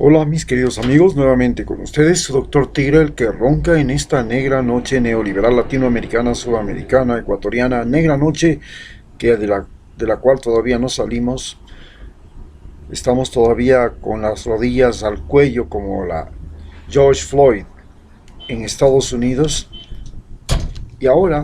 Hola mis queridos amigos, nuevamente con ustedes su doctor Tigre, el que ronca en esta negra noche neoliberal latinoamericana, sudamericana, ecuatoriana, negra noche que de la cual todavía no salimos. Estamos todavía con las rodillas al cuello como la George Floyd en Estados Unidos. Y ahora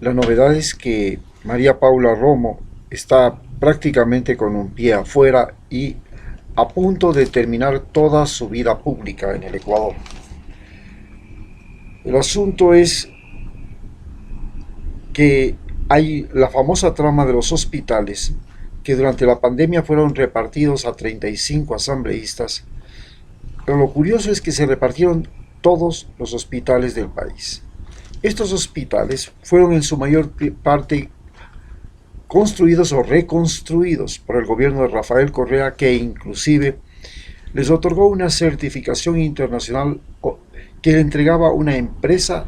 la novedad es que María Paula Romo está prácticamente con un pie afuera y a punto de terminar toda su vida pública en el Ecuador. El asunto es que hay la famosa trama de los hospitales que durante la pandemia fueron repartidos a 35 asambleístas, pero lo curioso es que se repartieron todos los hospitales del país. Estos hospitales fueron en su mayor parte construidos o reconstruidos por el gobierno de Rafael Correa, que inclusive les otorgó una certificación internacional que le entregaba una empresa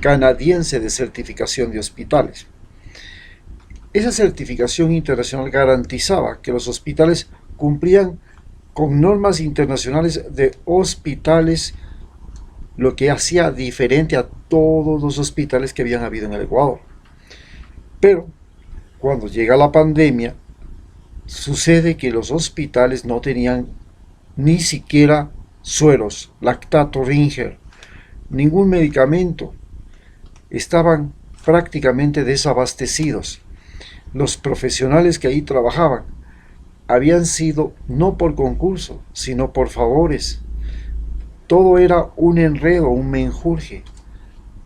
canadiense de certificación de hospitales. Esa certificación internacional garantizaba que los hospitales cumplían con normas internacionales de hospitales, lo que hacía diferente a todos los hospitales que habían habido en el Ecuador. Pero cuando llega la pandemia, sucede que los hospitales no tenían ni siquiera sueros, lactato Ringer, ningún medicamento. Estaban prácticamente desabastecidos. Los profesionales que ahí trabajaban habían sido no por concurso, sino por favores. Todo era un enredo, un menjurje.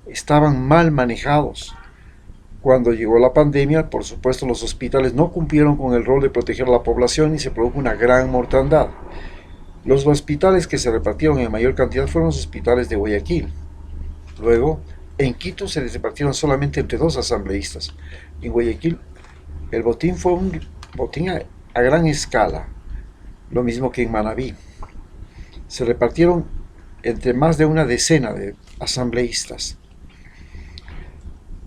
Estaban mal manejados. Cuando llegó la pandemia, por supuesto, los hospitales no cumplieron con el rol de proteger a la población y se produjo una gran mortandad. Los hospitales que se repartieron en mayor cantidad fueron los hospitales de Guayaquil. Luego, en Quito se repartieron solamente entre dos asambleístas. En Guayaquil, el botín fue un botín a gran escala, lo mismo que en Manabí. Se repartieron entre más de una decena de asambleístas.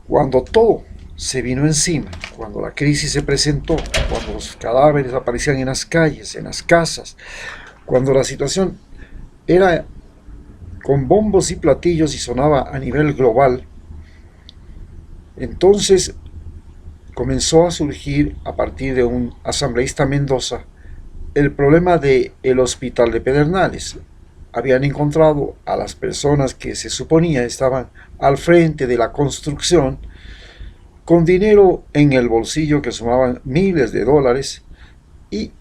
Cuando todo se vino encima, cuando la crisis se presentó, cuando los cadáveres aparecían en las calles, en las casas, cuando la situación era con bombos y platillos y sonaba a nivel global, entonces comenzó a surgir a partir de un asambleísta Mendoza el problema del hospital de Pedernales. Habían encontrado a las personas que se suponía estaban al frente de la construcción con dinero en el bolsillo que sumaban miles de dólares y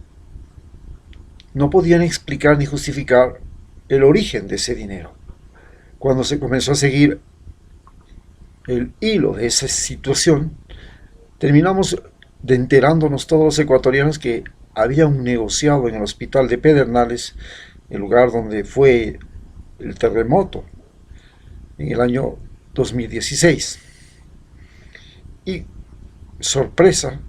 no podían explicar ni justificar el origen de ese dinero. Cuando se comenzó a seguir el hilo de esa situación, terminamos de enterándonos todos los ecuatorianos que había un negociado en el hospital de Pedernales, el lugar donde fue el terremoto en el año 2016. Y, sorpresa,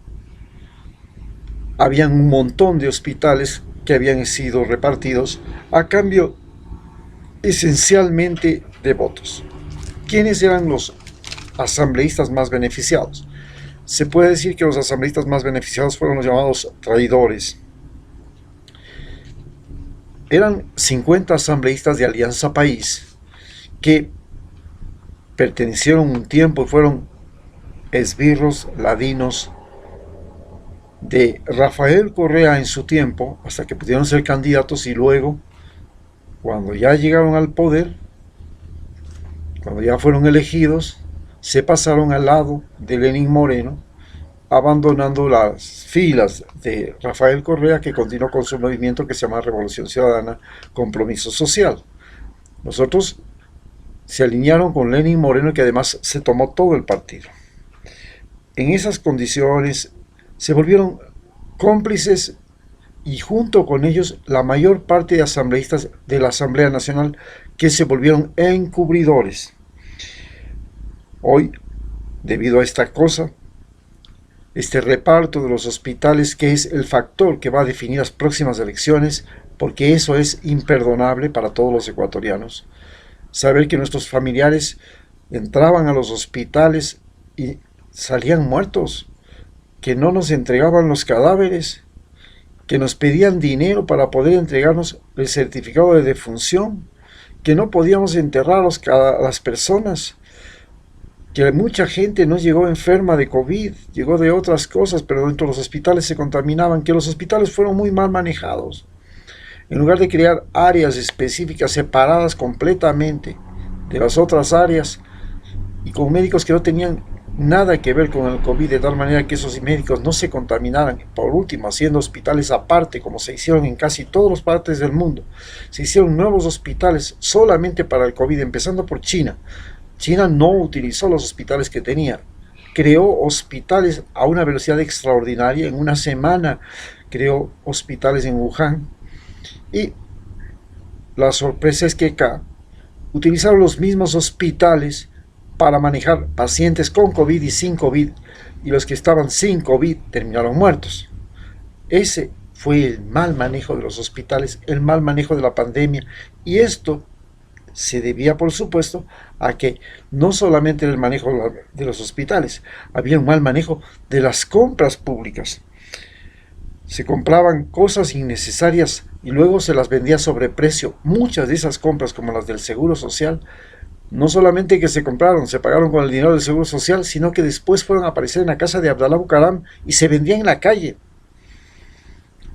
habían un montón de hospitales que habían sido repartidos a cambio esencialmente de votos. ¿Quiénes eran los asambleístas más beneficiados? Se puede decir que los asambleístas más beneficiados fueron los llamados traidores. Eran 50 asambleístas de Alianza País que pertenecieron un tiempo y fueron esbirros ladinos de Rafael Correa en su tiempo, hasta que pudieron ser candidatos, y luego, cuando ya llegaron al poder, cuando ya fueron elegidos, se pasaron al lado de Lenín Moreno, abandonando las filas de Rafael Correa, que continuó con su movimiento que se llama Revolución Ciudadana, Compromiso Social. Nosotros se alinearon con Lenín Moreno, que además se tomó todo el partido. En esas condiciones se volvieron cómplices, y junto con ellos la mayor parte de asambleístas de la Asamblea Nacional, que se volvieron encubridores. Hoy, debido a esta cosa, este reparto de los hospitales, que es el factor que va a definir las próximas elecciones, porque eso es imperdonable para todos los ecuatorianos, saber que nuestros familiares entraban a los hospitales y salían muertos, que no nos entregaban los cadáveres que nos pedían dinero para poder entregarnos el certificado de defunción, que no podíamos enterrar a las personas, que mucha gente no llegó enferma de COVID, llegó de otras cosas, pero dentro de los hospitales se contaminaban, que los hospitales fueron muy mal manejados. En lugar de crear áreas específicas separadas completamente de las otras áreas y con médicos que no tenían nada que ver con el COVID, de tal manera que esos médicos no se contaminaran. Por último, haciendo hospitales aparte, como se hicieron en casi todas las partes del mundo. Se hicieron nuevos hospitales solamente para el COVID, empezando por China. China no utilizó los hospitales que tenía. Creó hospitales a una velocidad extraordinaria. En una semana creó hospitales en Wuhan. Y la sorpresa es que acá utilizaron los mismos hospitales para manejar pacientes con COVID y sin COVID, y los que estaban sin COVID terminaron muertos. Ese fue el mal manejo de los hospitales, el mal manejo de la pandemia, y esto se debía, por supuesto, a que no solamente el manejo de los hospitales, había un mal manejo de las compras públicas. Se compraban cosas innecesarias y luego se las vendía a sobreprecio. Muchas de esas compras, como las del Seguro Social, no solamente que se compraron, se pagaron con el dinero del Seguro Social, sino que después fueron a aparecer en la casa de Abdalá Bucaram y se vendían en la calle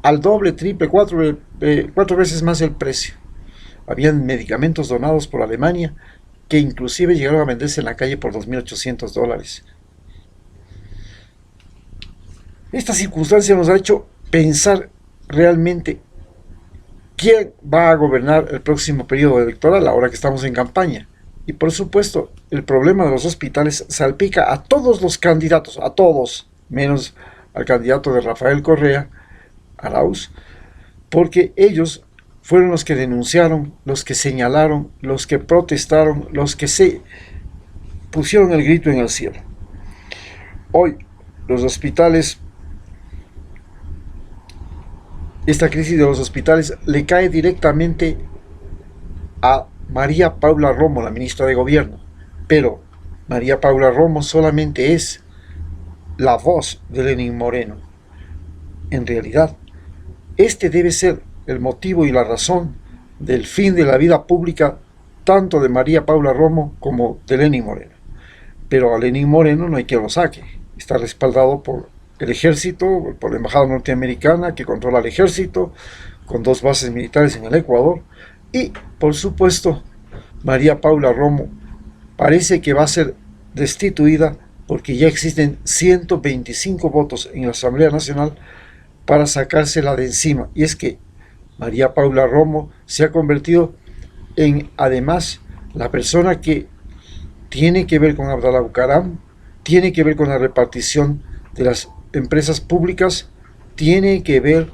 al doble, triple, cuatro veces más el precio. Habían medicamentos donados por Alemania que inclusive llegaron a venderse en la calle por $2.800. Esta circunstancia nos ha hecho pensar realmente quién va a gobernar el próximo periodo electoral, ahora que estamos en campaña. Y por supuesto, el problema de los hospitales salpica a todos los candidatos, a todos, menos al candidato de Rafael Correa, Arauz, porque ellos fueron los que denunciaron, los que señalaron, los que protestaron, los que se pusieron el grito en el cielo. Hoy, los hospitales, esta crisis de los hospitales le cae directamente a María Paula Romo, la ministra de Gobierno, pero María Paula Romo solamente es la voz de Lenín Moreno. En realidad, este debe ser el motivo y la razón del fin de la vida pública tanto de María Paula Romo como de Lenín Moreno. Pero a Lenín Moreno no hay quien lo saque. Está respaldado por el ejército, por la embajada norteamericana que controla el ejército, con 2 bases militares en el Ecuador. Y, por supuesto, María Paula Romo parece que va a ser destituida porque ya existen 125 votos en la Asamblea Nacional para sacársela de encima. Y es que María Paula Romo se ha convertido en, además, la persona que tiene que ver con Abdalá Bucaram, tiene que ver con la repartición de las empresas públicas, tiene que ver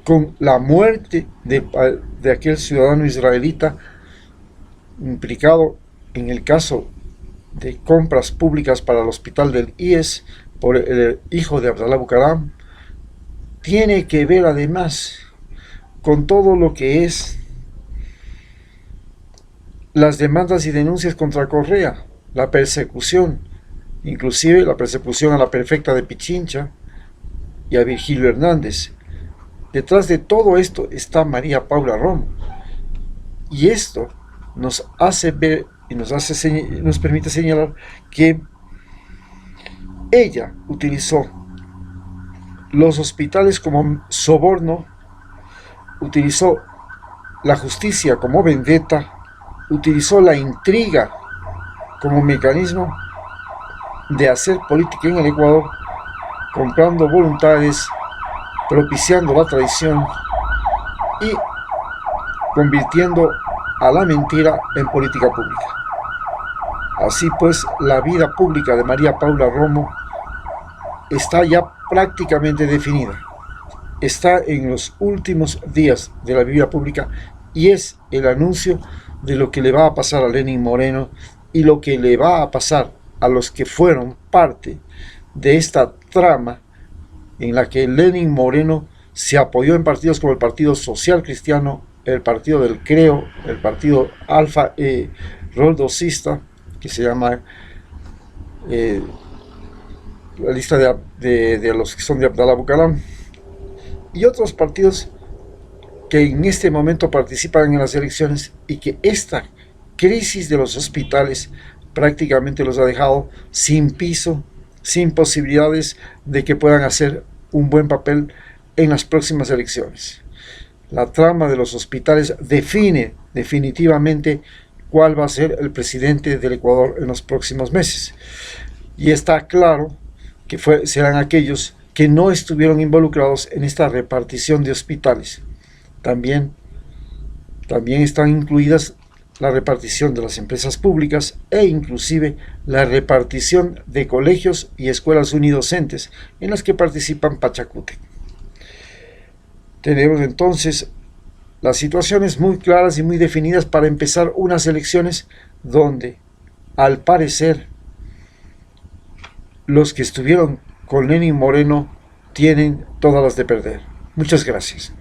con la muerte de aquel ciudadano israelita implicado en el caso de compras públicas para el hospital del IES por el hijo de Abdalá Bucaram. Tiene que ver además con todo lo que es las demandas y denuncias contra Correa, la persecución, inclusive la persecución a la prefecta de Pichincha y a Virgilio Hernández. Detrás de todo esto está María Paula Romo, y esto nos hace ver y nos permite señalar que ella utilizó los hospitales como soborno, utilizó la justicia como vendetta, utilizó la intriga como mecanismo de hacer política en el Ecuador, comprando voluntades, propiciando la traición y convirtiendo a la mentira en política pública. Así pues, la vida pública de María Paula Romo está ya prácticamente definida. Está en los últimos días de la vida pública y es el anuncio de lo que le va a pasar a Lenín Moreno y lo que le va a pasar a los que fueron parte de esta trama en la que Lenín Moreno se apoyó en partidos como el Partido Social Cristiano, el Partido del Creo, el Partido Alfa Roldosista, que se llama la lista de los que son de Abdalá Bucaram, y otros partidos que en este momento participan en las elecciones, y que esta crisis de los hospitales prácticamente los ha dejado sin piso, sin posibilidades de que puedan hacer un buen papel en las próximas elecciones. La trama de los hospitales define definitivamente cuál va a ser el presidente del Ecuador en los próximos meses. Y está claro que serán aquellos que no estuvieron involucrados en esta repartición de hospitales. También están incluidas la repartición de las empresas públicas e inclusive la repartición de colegios y escuelas unidocentes en las que participan Pachacútec. Tenemos entonces las situaciones muy claras y muy definidas para empezar unas elecciones donde, al parecer, los que estuvieron con Lenín Moreno tienen todas las de perder. Muchas gracias.